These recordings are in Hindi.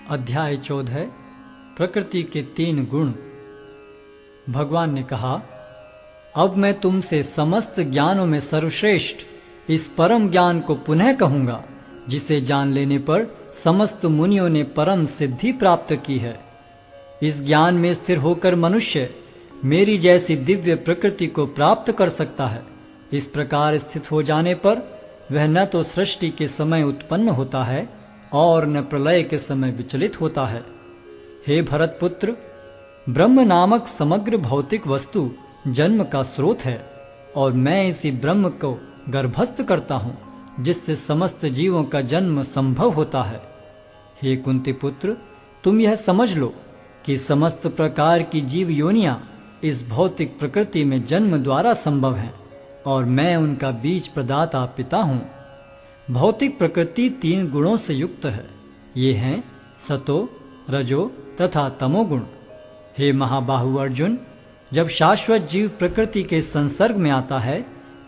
अध्याय 14 प्रकृति के 3 गुण। भगवान ने कहा, अब मैं तुमसे समस्त ज्ञानों में सर्वश्रेष्ठ इस परम ज्ञान को पुनः कहूंगा, जिसे जान लेने पर समस्त मुनियों ने परम सिद्धि प्राप्त की है। इस ज्ञान में स्थिर होकर मनुष्य मेरी जैसी दिव्य प्रकृति को प्राप्त कर सकता है। इस प्रकार स्थित हो जाने पर वह न तो सृष्टि के समय उत्पन्न होता है और न प्रलय के समय विचलित होता है। हे भरत पुत्र, ब्रह्म नामक समग्र भौतिक वस्तु जन्म का स्रोत है और मैं इसी ब्रह्म को गर्भस्थ करता हूँ, जिससे समस्त जीवों का जन्म संभव होता है। हे कुंती पुत्र, तुम यह समझ लो कि समस्त प्रकार की जीव योनियां इस भौतिक प्रकृति में जन्म द्वारा संभव हैं और मैं उनका बीज प्रदाता पिता हूँ। भौतिक प्रकृति 3 गुणों से युक्त है। ये हैं सतो, रजो तथा तमोगुण। हे महाबाहु अर्जुन, जब शाश्वत जीव प्रकृति के संसर्ग में आता है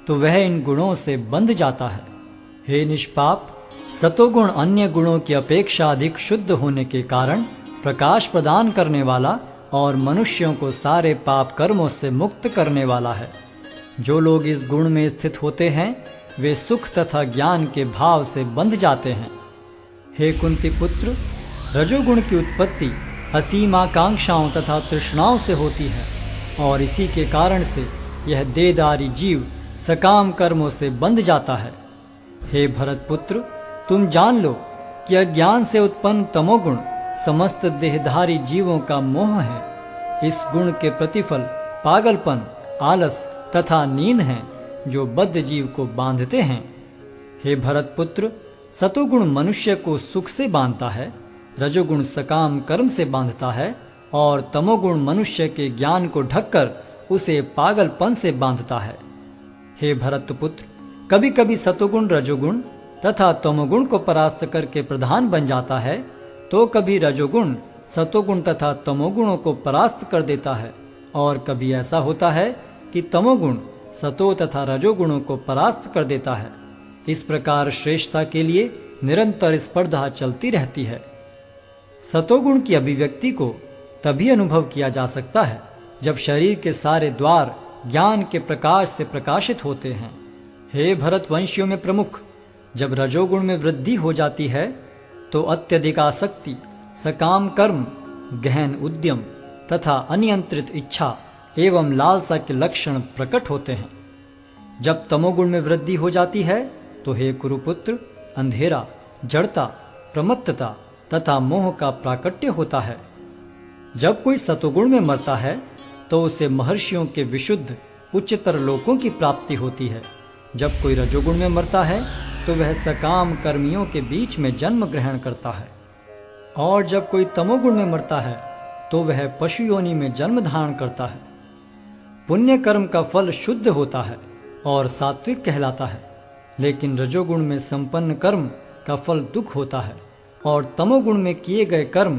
तो वह इन गुणों से बंध जाता है। हे निष्पाप, सतोगुण अन्य गुणों की अपेक्षा अधिक शुद्ध होने के कारण प्रकाश प्रदान करने वाला और मनुष्यों को सारे पाप कर्मों से मुक्त करने वाला है। जो लोग इस गुण में स्थित होते हैं वे सुख तथा ज्ञान के भाव से बंध जाते हैं। हे कुंती पुत्र, रजोगुण की उत्पत्ति असीम आकांक्षाओं तथा तृष्णाओं से होती है और इसी के कारण से यह देहधारी जीव सकाम कर्मों से बंध जाता है। हे भरत पुत्र, तुम जान लो कि अज्ञान से उत्पन्न तमोगुण समस्त देहधारी जीवों का मोह है। इस गुण के प्रतिफल पागलपन, आलस तथा नींद हैं, जो बद्ध जीव को बांधते हैं। हे भरत पुत्र, सतोगुण मनुष्य को सुख से बांधता है, रजोगुण सकाम कर्म से बांधता है और तमोगुण मनुष्य के ज्ञान को ढककर उसे पागलपन से बांधता है। हे भरत पुत्र, कभी कभी सतोगुण रजोगुण तथा तमोगुण को परास्त करके प्रधान बन जाता है, तो कभी रजोगुण सतोगुण तथा तमोगुणों को परास्त कर देता है और कभी ऐसा होता है कि तमोगुण सतो तथा रजोगुणों को परास्त कर देता है। इस प्रकार श्रेष्ठता के लिए निरंतर स्पर्धा चलती रहती है। सतोगुण की अभिव्यक्ति को तभी अनुभव किया जा सकता है जब शरीर के सारे द्वार ज्ञान के प्रकाश से प्रकाशित होते हैं। हे भरतवंशियों में प्रमुख, जब रजोगुण में वृद्धि हो जाती है तो अत्यधिक आसक्ति, सकाम कर्म, गहन उद्यम तथा अनियंत्रित इच्छा एवं लालसा के लक्षण प्रकट होते हैं। जब तमोगुण में वृद्धि हो जाती है तो हे कुरुपुत्र, अंधेरा, जड़ता, प्रमत्तता तथा मोह का प्राकट्य होता है। जब कोई सतोगुण में मरता है तो उसे महर्षियों के विशुद्ध उच्चतर लोकों की प्राप्ति होती है। जब कोई रजोगुण में मरता है तो वह सकाम कर्मियों के बीच में जन्म ग्रहण करता है और जब कोई तमोगुण में मरता है तो वह पशु योनि में जन्म धारण करता है। पुण्य कर्म का फल शुद्ध होता है और सात्विक कहलाता है, लेकिन रजोगुण में संपन्न कर्म का फल दुख होता है और तमोगुण में किए गए कर्म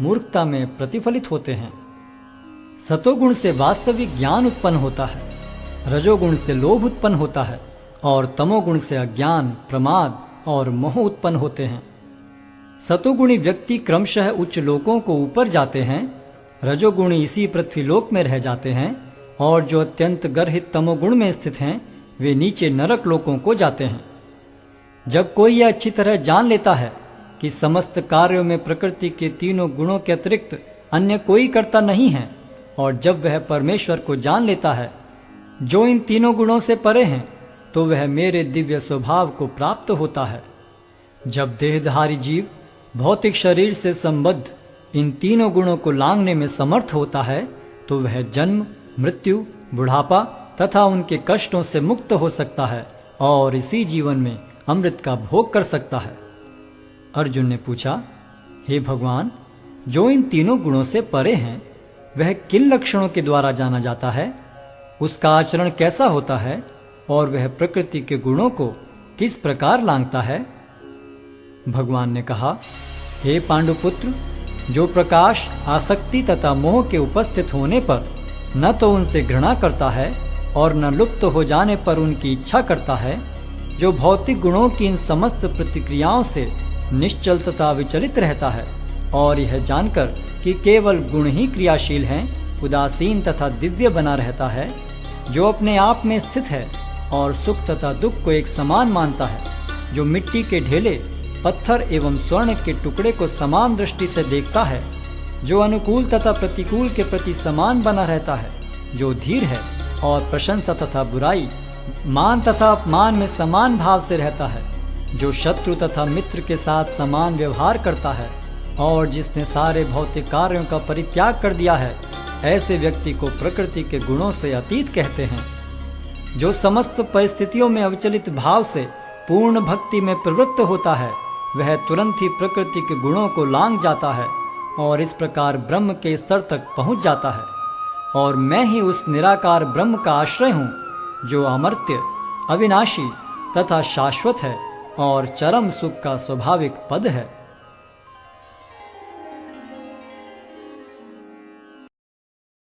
मूर्खता में प्रतिफलित होते हैं। सतोगुण से वास्तविक ज्ञान उत्पन्न होता है, रजोगुण से लोभ उत्पन्न होता है और तमोगुण से अज्ञान, प्रमाद और मोह उत्पन्न होते हैं। सतोगुणी व्यक्ति क्रमशः उच्च लोकों को ऊपर जाते हैं, रजोगुणी इसी पृथ्वीलोक में रह जाते हैं और जो अत्यंत गर्हित तमोगुण में स्थित हैं वे नीचे नरक लोकों को जाते हैं। जब कोई यह अच्छी तरह जान लेता है कि समस्त कार्यों में प्रकृति के 3 गुणों के अतिरिक्त अन्य कोई कर्ता नहीं है, और जब वह परमेश्वर को जान लेता है जो इन 3 गुणों से परे हैं, तो वह मेरे दिव्य स्वभाव को प्राप्त होता है। जब देहधारी जीव भौतिक शरीर से संबद्ध इन 3 गुणों को लांघने में समर्थ होता है तो वह जन्म, मृत्यु, बुढ़ापा तथा उनके कष्टों से मुक्त हो सकता है और इसी जीवन में अमृत का भोग कर सकता है। अर्जुन ने पूछा, हे भगवान, जो इन 3 गुणों से परे हैं वह किन लक्षणों के द्वारा जाना जाता है? उसका आचरण कैसा होता है और वह प्रकृति के गुणों को किस प्रकार लांघता है? भगवान ने कहा, हे पांडुपुत्र, जो प्रकाश, आसक्ति तथा मोह के उपस्थित होने पर न तो उनसे घृणा करता है और न लुप्त हो जाने पर उनकी इच्छा करता है, जो भौतिक गुणों की इन समस्त प्रतिक्रियाओं से निश्चल तथा विचलित रहता है और यह जानकर कि केवल गुण ही क्रियाशील हैं, उदासीन तथा दिव्य बना रहता है, जो अपने आप में स्थित है और सुख तथा दुख को एक समान मानता है, जो मिट्टी के ढेले, पत्थर एवं स्वर्ण के टुकड़े को समान दृष्टि से देखता है, जो अनुकूल तथा प्रतिकूल के प्रति समान बना रहता है, जो धीर है और प्रशंसा तथा बुराई, मान तथा अपमान में समान भाव से रहता है, जो शत्रु तथा मित्र के साथ समान व्यवहार करता है और जिसने सारे भौतिक कार्यों का परित्याग कर दिया है, ऐसे व्यक्ति को प्रकृति के गुणों से अतीत कहते हैं। जो समस्त परिस्थितियों में अविचलित भाव से पूर्ण भक्ति में प्रवृत्त होता है, वह तुरंत ही प्रकृति के गुणों को लांघ जाता है और इस प्रकार ब्रह्म के स्तर तक पहुंच जाता है। और मैं ही उस निराकार ब्रह्म का आश्रय हूँ, जो अमर्त्य, अविनाशी तथा शाश्वत है और चरम सुख का स्वाभाविक पद है।